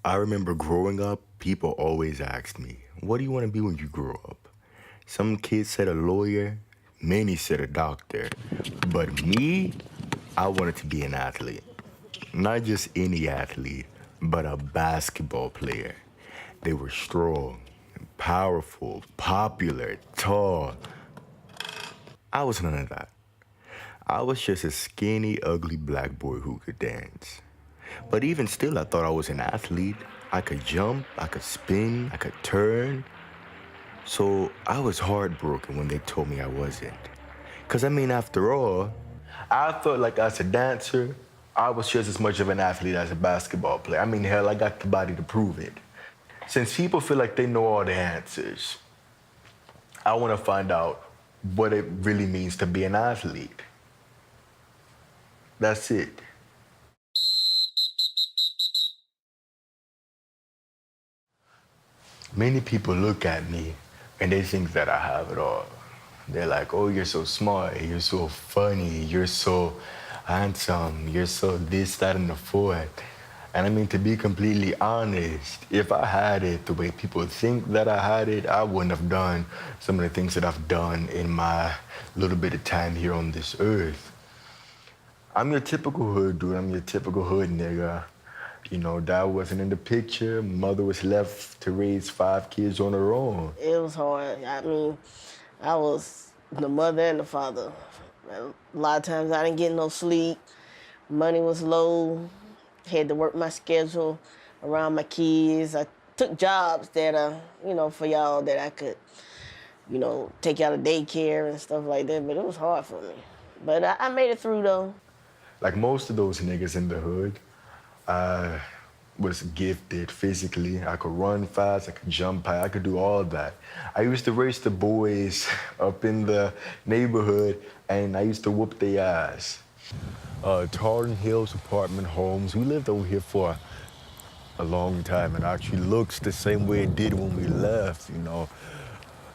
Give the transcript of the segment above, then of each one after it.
I remember growing up, people always asked me, what do you want to be when you grow up? Some kids said a lawyer, many said a doctor. But me, I wanted to be an athlete. Not just any athlete, but a basketball player. They were strong, powerful, popular, tall. I was none of that. I was just a skinny, ugly black boy who could dance. But even still, I thought I was an athlete. I could jump, I could spin, I could turn. So I was heartbroken when they told me I wasn't. Because I mean, after all, I felt like as a dancer, I was just as much of an athlete as a basketball player. I mean, hell, I got the body to prove it. Since people feel like they know all the answers, I want to find out what it really means to be an athlete. That's it. Many people look at me and they think that I have it all. They're like, oh, you're so smart, you're so funny, you're so handsome, you're so this, that, and the fourth. And I mean, to be completely honest, if I had it the way people think that I had it, I wouldn't have done some of the things that I've done in my little bit of time here on this earth. I'm your typical hood dude. I'm your typical hood nigga. You know, dad wasn't in the picture. Mother was left to raise 5 kids on her own. It was hard. I mean, I was the mother and the father. A lot of times I didn't get no sleep. Money was low. Had to work my schedule around my kids. I took jobs that, for y'all that I could, take y'all to daycare and stuff like that. But it was hard for me. But I made it through though. Like most of those niggas in the hood, I was gifted physically. I could run fast, I could jump high, I could do all that. I used to race the boys up in the neighborhood, and I used to whoop their ass. Tarleton Hills apartment homes. We lived over here for a long time. It actually looks the same way it did when we left, you know.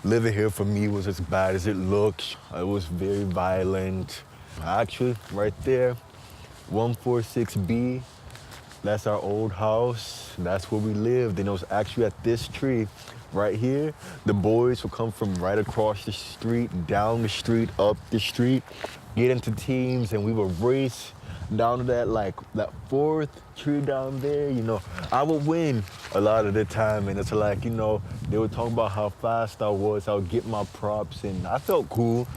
Living here for me was as bad as it looked. It was very violent. Actually, right there, 146B, that's our old house. That's where we lived. And it was actually at this tree right here. The boys would come from right across the street, down the street, up the street, get into teams, and we would race down to that fourth tree down there. You know, I would win a lot of the time, and it's like, you know, they would talk about how fast I was. I would get my props, and I felt cool.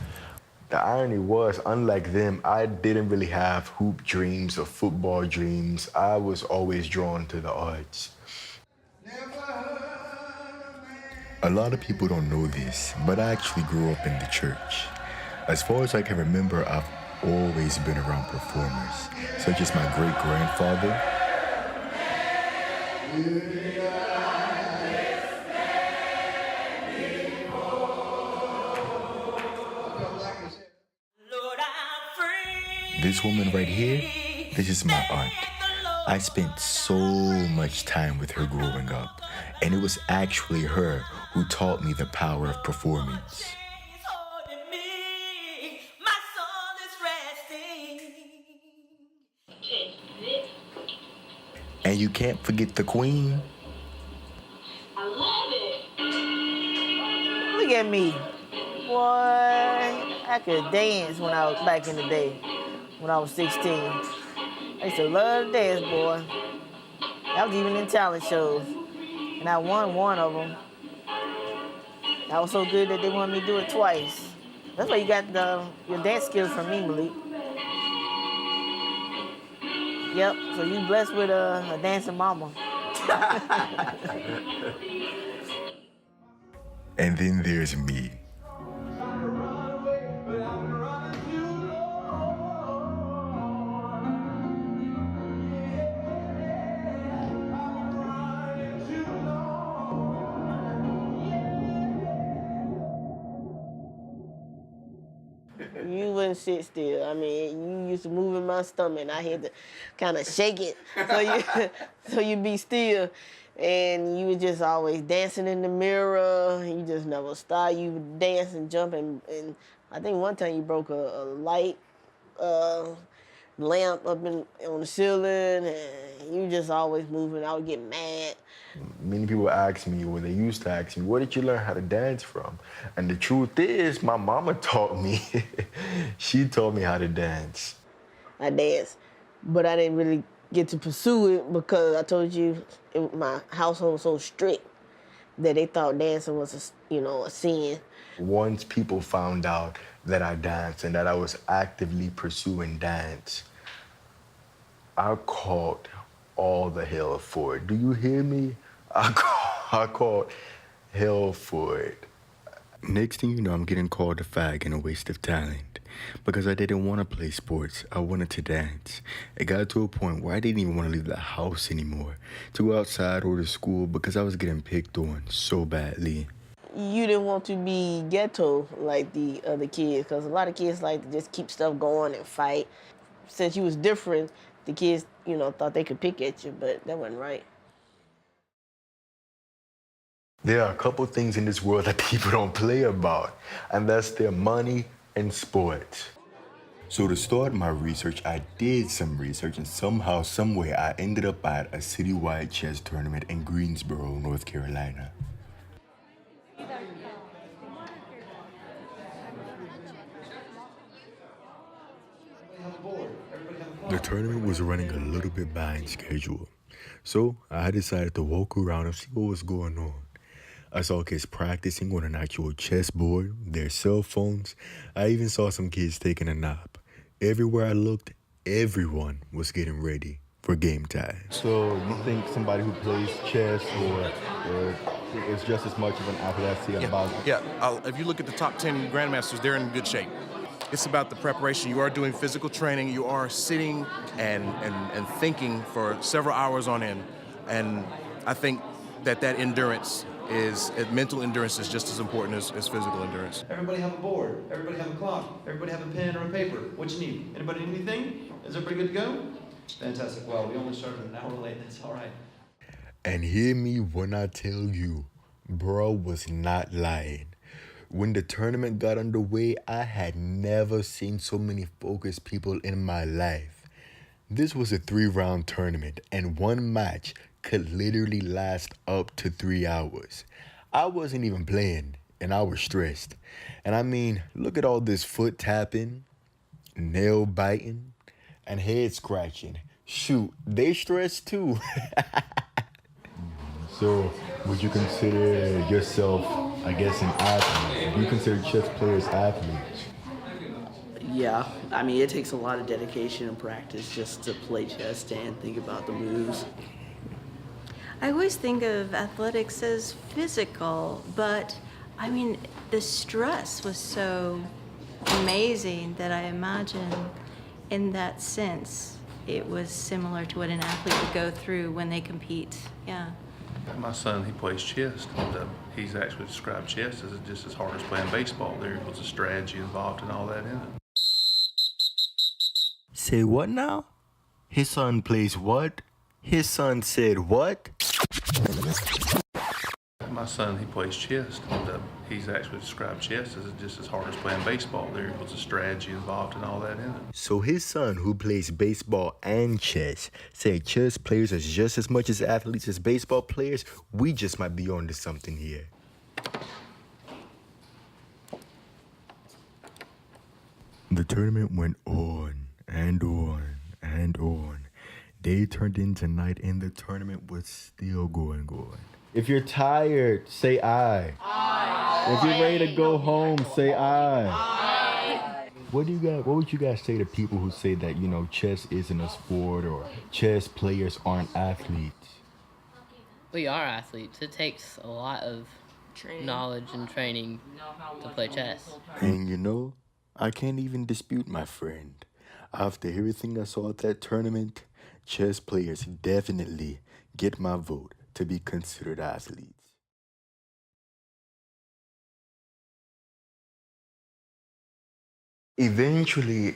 The irony was, unlike them, I didn't really have hoop dreams or football dreams. I was always drawn to the arts. A lot of people don't know this, but I actually grew up in the church. As far as I can remember, I've always been around performers, such as my great-grandfather. This woman right here, this is my aunt. I spent so much time with her growing up, and it was actually her who taught me the power of performance. And you can't forget the queen. Look at me. Boy, I could dance when I was back in the day, when I was 16. I used to love to dance, boy. I was even in talent shows, and I won one of them. I was so good that they wanted me to do it twice. That's why you got your dance skills from me, Malik. Yep, so you blessed with a dancing mama. And then there's me. You wouldn't sit still. I mean, you used to move in my stomach, and I had to kind of shake it so you so you be still. And you were just always dancing in the mirror. You just never stop. You would dance and jump, and I think one time you broke a light. lamp up on the ceiling, and you just always moving. I would get mad. Many people ask me, well, they used to ask me, where did you learn how to dance from? And the truth is, my mama taught me. She taught me how to dance. I danced, but I didn't really get to pursue it because I told you my household was so strict that they thought dancing was a sin. Once people found out that I danced and that I was actively pursuing dance, I caught all the hell for it. Do you hear me? I caught hell for it. Next thing you know, I'm getting called a fag and a waste of talent because I didn't want to play sports. I wanted to dance. It got to a point where I didn't even want to leave the house anymore to go outside or to school because I was getting picked on so badly. You didn't want to be ghetto like the other kids because a lot of kids like to just keep stuff going and fight. Since you was different, the kids, thought they could pick at you, but that wasn't right. There are a couple things in this world that people don't play about, and that's their money and sports. So to start my research, I did some research, and somehow, someway, I ended up at a citywide chess tournament in Greensboro, North Carolina. The tournament was running a little bit behind schedule, so I decided to walk around and see what was going on. I saw kids practicing on an actual chessboard, their cell phones. I even saw some kids taking a nap. Everywhere I looked, everyone was getting ready for game time. So you think somebody who plays chess or is just as much of an athlete about... Yeah, if you look at the top 10 grandmasters, they're in good shape. It's about the preparation. You are doing physical training. You are sitting and thinking for several hours on end. And I think that endurance mental endurance is just as important as physical endurance. Everybody have a board. Everybody have a clock. Everybody have a pen or a paper. What you need? Anybody need anything? Is everybody good to go? Fantastic. Well, we only started an hour late. That's all right. And hear me when I tell you, bro was not lying. When the tournament got underway, I had never seen so many focused people in my life. This was a 3-round tournament, and one match could literally last up to 3 hours. I wasn't even playing, and I was stressed. And I mean, look at all this foot tapping, nail biting, and head scratching. Shoot, they stressed too. So, would you consider yourself, I guess, an athlete? Do you consider chess players athletes? Yeah, I mean, it takes a lot of dedication and practice just to play chess and think about the moves. I always think of athletics as physical, but I mean, the stress was so amazing that I imagine in that sense it was similar to what an athlete would go through when they compete. Yeah. My son, he plays chess, and he's actually described chess as just as hard as playing baseball. There was a strategy involved and all that in it. Say what now? His son plays what? His son said what? My son, he plays chess, and he's actually described chess as just as hard as playing baseball. There was a strategy involved and all that in it. So his son, who plays baseball and chess, said chess players are just as much as athletes as baseball players. We just might be onto something here. The tournament went on and on and on. Day turned into night and the tournament was still going on. If you're tired, say aye. Aye. If you're ready to go home, say aye. Aye. What would you guys say to people who say that, chess isn't a sport or chess players aren't athletes? We are athletes. It takes a lot of knowledge and training to play chess. And I can't even dispute my friend. After everything I saw at that tournament, chess players definitely get my vote to be considered athletes. Eventually,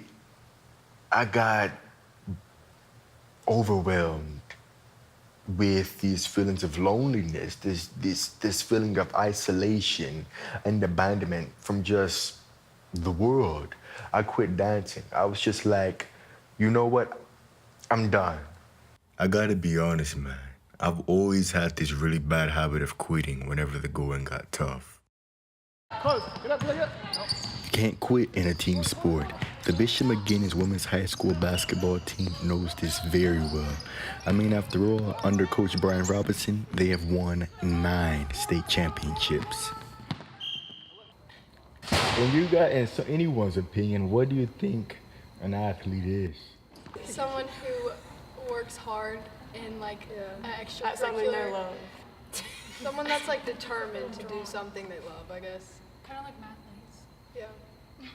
I got overwhelmed with these feelings of loneliness, this feeling of isolation and abandonment from just the world. I quit dancing. I was just like, You know what? I'm done. I gotta be honest, man. I've always had this really bad habit of quitting whenever the going got tough. Close. Get up, get up. You can't quit in a team sport. The Bishop McGinnis women's high school basketball team knows this very well. I mean, after all, under Coach Brian Robinson, they have won 9 state championships. And you got, in so anyone's opinion, what do you think an athlete is? Someone who works hard and like extracurricular. At something they love. Someone that's like determined to do something they love, I guess. Kind of like mathletes. Yeah.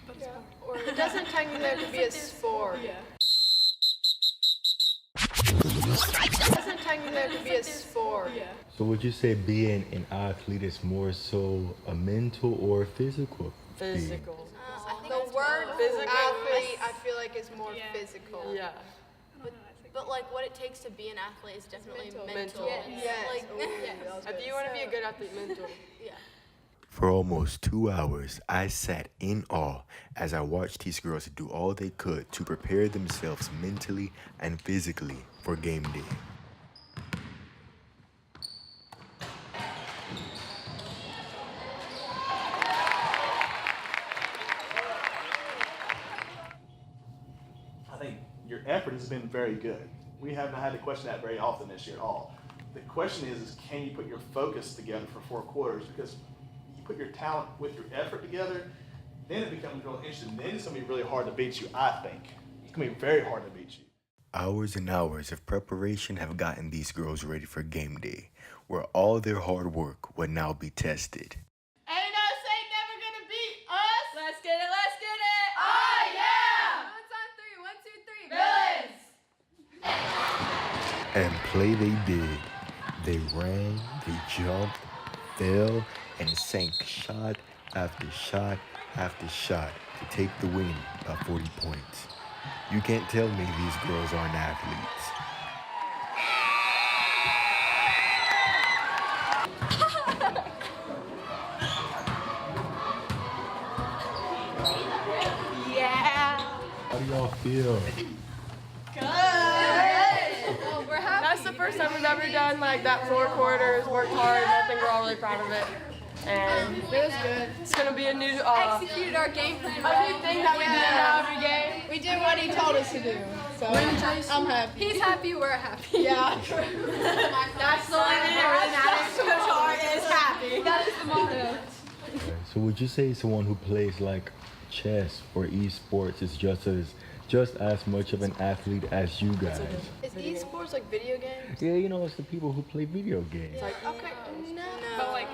But it's or it doesn't technically have to be a sport. Yeah. It doesn't technically have to be a sport. Yeah. So would you say being an athlete is more so a mental or physical thing? Physical. The word Physical. athlete, I feel like, is more physical. Yeah. But like what it takes to be an athlete is definitely mental. Yes. Like, If you want to be a good athlete, mental. yeah. For almost 2 hours, I sat in awe as I watched these girls do all they could to prepare themselves mentally and physically for game day. I think your effort has been very good. We haven't had to question that very often this year at all. The question is can you put your focus together for 4 quarters? Because you put your talent with your effort together, then it becomes real interesting. Then it's going to be really hard to beat you, I think. It's going to be very hard to beat you. Hours and hours of preparation have gotten these girls ready for game day, where all their hard work would now be tested. Ain't no say never gonna beat us. Let's get it, let's get it. Oh yeah. What's on 3? 1, 2, 3. Villains. And play they did. They ran, they jumped, fell, and sank shot after shot after shot to take the win by 40 points. You can't tell me these girls aren't athletes. Yeah. How do y'all feel? Oh, we're happy. That's the first time we've ever done like that 4 quarters, worked hard, and I think we're all really proud of it. And it was good. It's gonna be a new Executed our game plan. a new thing that we do now every game. We did what he told us to do. So I'm happy. He's happy, we're happy. Yeah. That's the only thing that really matters. Coach Hart is happy. That is the motto. So would you say someone who plays like chess or esports is just as much of an athlete as you guys? Is esports like video games? Yeah, you know, it's the people who play video games. Okay. No. But like,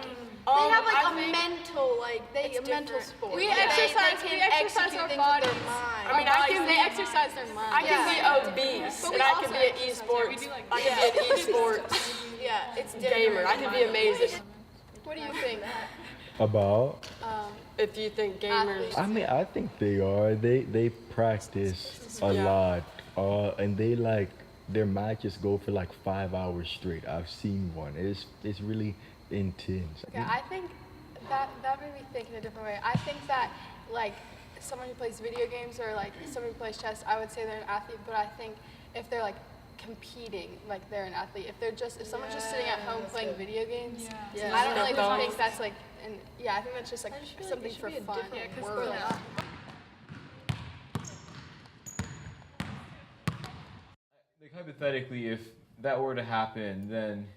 They have like I a think mental, like a mental sport. we Yeah. exercise They we can exercise execute our things with bodies. their mind. I mean, I can they be exercise their mind. I can be obese, and I can be an esports. I can be an esports Yeah, it's different. gamer. I can be amazing. What do you think? About? If you think gamers, I mean, I think they are. They practice a Yeah. lot, and they like their matches go for like 5 hours straight. I've seen one. It's really intense. Okay, I think that made me think in a different way. I think that like someone who plays video games or like someone who plays chess, I would say they're an athlete. But I think if they're like competing, like they're an athlete. If someone's just sitting at home playing video games, I don't really think that's like. And yeah, I think that's just like something for fun. We're like, Like hypothetically, if that were to happen, then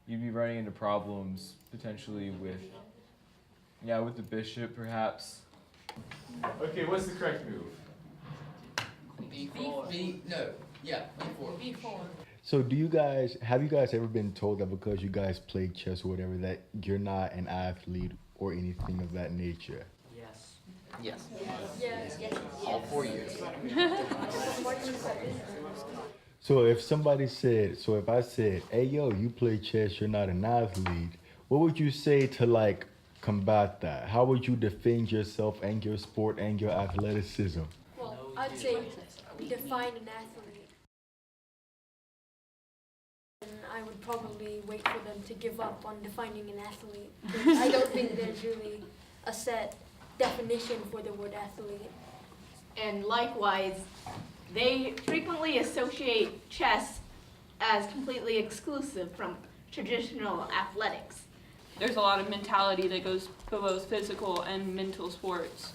you'd be running into problems potentially with the bishop perhaps. Okay, what's the correct move? B4. So have you guys ever been told that because you guys play chess or whatever that you're not an athlete or anything of that nature? Yes. All 4 years. So if I said, hey yo, you play chess, you're not an athlete, what would you say to like combat that? How would you defend yourself and your sport and your athleticism? Well, I'd say define an athlete. And I would probably wait for them to give up on defining an athlete. 'Cause I don't think there's really a set definition for the word athlete. And likewise, They frequently associate chess as completely exclusive from traditional athletics. There's a lot of mentality that goes for both physical and mental sports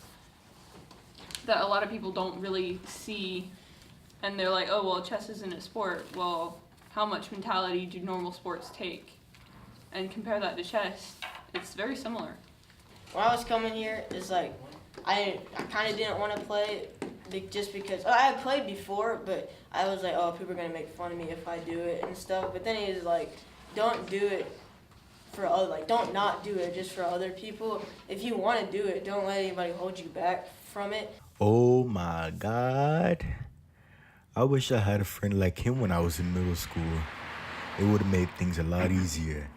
that a lot of people don't really see, and they're like, oh, well, chess isn't a sport. Well, how much mentality do normal sports take? And compare that to chess, it's very similar. When I was coming here, it's like, I kind of didn't want to play just because, I had played before, but I was like, oh, people are going to make fun of me if I do it and stuff. But then he was like, don't do it for other, like, don't not do it just for other people. If you want to do it, don't let anybody hold you back from it. Oh my God. I wish I had a friend like him when I was in middle school. It would have made things a lot easier.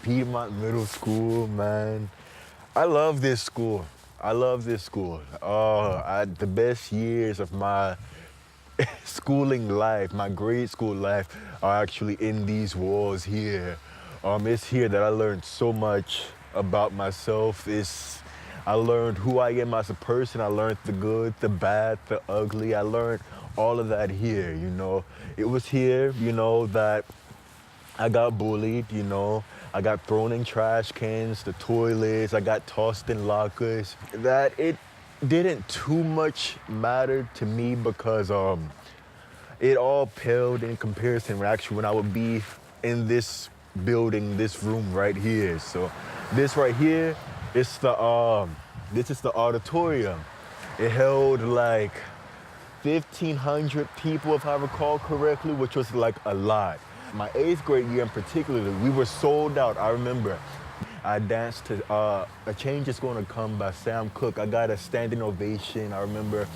Piedmont Middle School, man. I love this school. I love this school. The best years of my schooling life, my grade school life, are actually in these walls here. It's here that I learned so much about myself. I learned who I am as a person. I learned the good, the bad, the ugly. I learned all of that here, you know. It was here, you know, that I got bullied, you know. I got thrown in trash cans, the toilets. I got tossed in lockers. That it didn't too much matter to me because it all paled in comparison actually when I would be in this building, this room right here. So this right here is this is the auditorium. It held like 1,500 people, if I recall correctly, which was like a lot. My 8th grade year in particular, we were sold out. I remember I danced to A Change Is Gonna Come by Sam Cooke. I got a standing ovation. I remember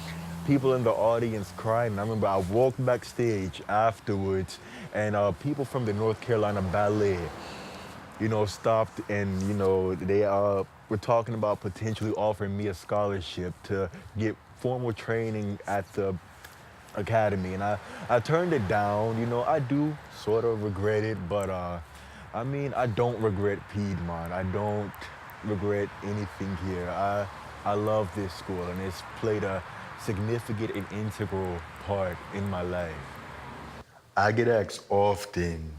people in the audience crying. I remember I walked backstage afterwards and people from the North Carolina Ballet, you know, stopped and, you know, they were talking about potentially offering me a scholarship to get formal training at the academy. And I turned it down. You know, I do sort of regret it, but I mean, I don't regret Piedmont. I don't regret anything here. I love this school and it's played a significant and integral part in my life. I get asked often.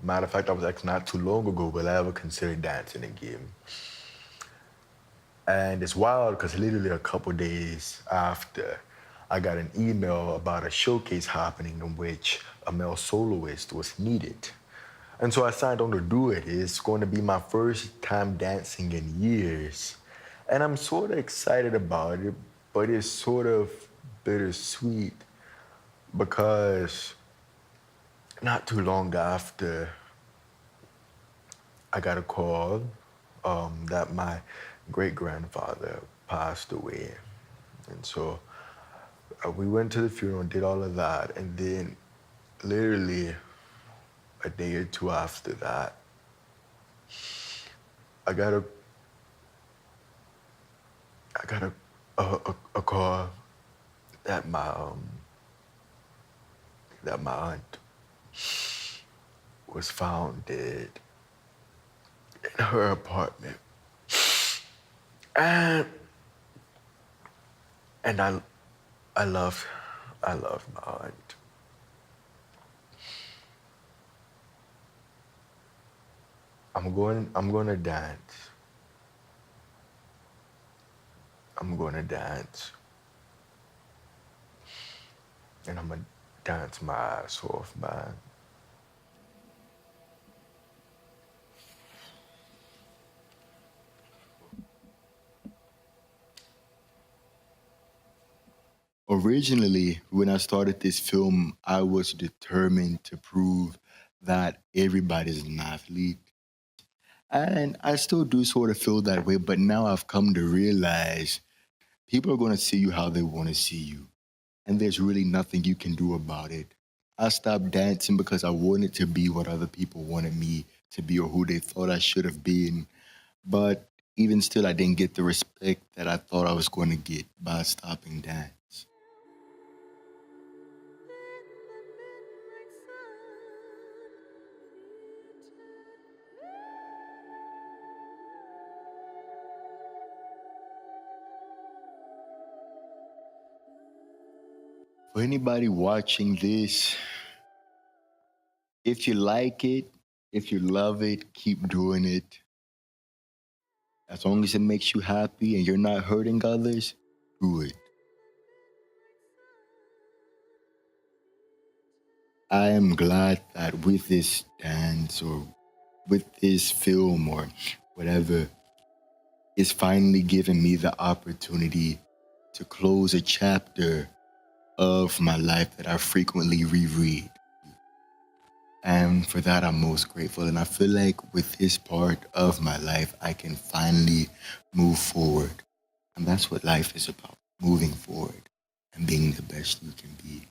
Matter of fact, I was asked not too long ago, will I ever consider dancing again? And it's wild because literally a couple days after, I got an email about a showcase happening in which a male soloist was needed. And so I signed on to do it. It's going to be my first time dancing in years. And I'm sort of excited about it, but it's sort of bittersweet because not too long after, I got a call that my great-grandfather passed away. And so we went to the funeral and did all of that. And then literally a day or two after that, I got a call that my aunt was found dead in her apartment. And I love my aunt. I'm going to dance. I'm going to dance. And I'm going to dance my ass off, man. Originally, when I started this film, I was determined to prove that everybody's an athlete. And I still do sort of feel that way, but now I've come to realize people are going to see you how they want to see you. And there's really nothing you can do about it. I stopped dancing because I wanted to be what other people wanted me to be or who they thought I should have been. But even still, I didn't get the respect that I thought I was going to get by stopping dance. For anybody watching this, if you like it, if you love it, keep doing it. As long as it makes you happy and you're not hurting others, do it. I am glad that with this dance or with this film or whatever, it's finally given me the opportunity to close a chapter of my life that I frequently reread. And for that, I'm most grateful. And I feel like with this part of my life, I can finally move forward. And that's what life is about, moving forward and being the best you can be.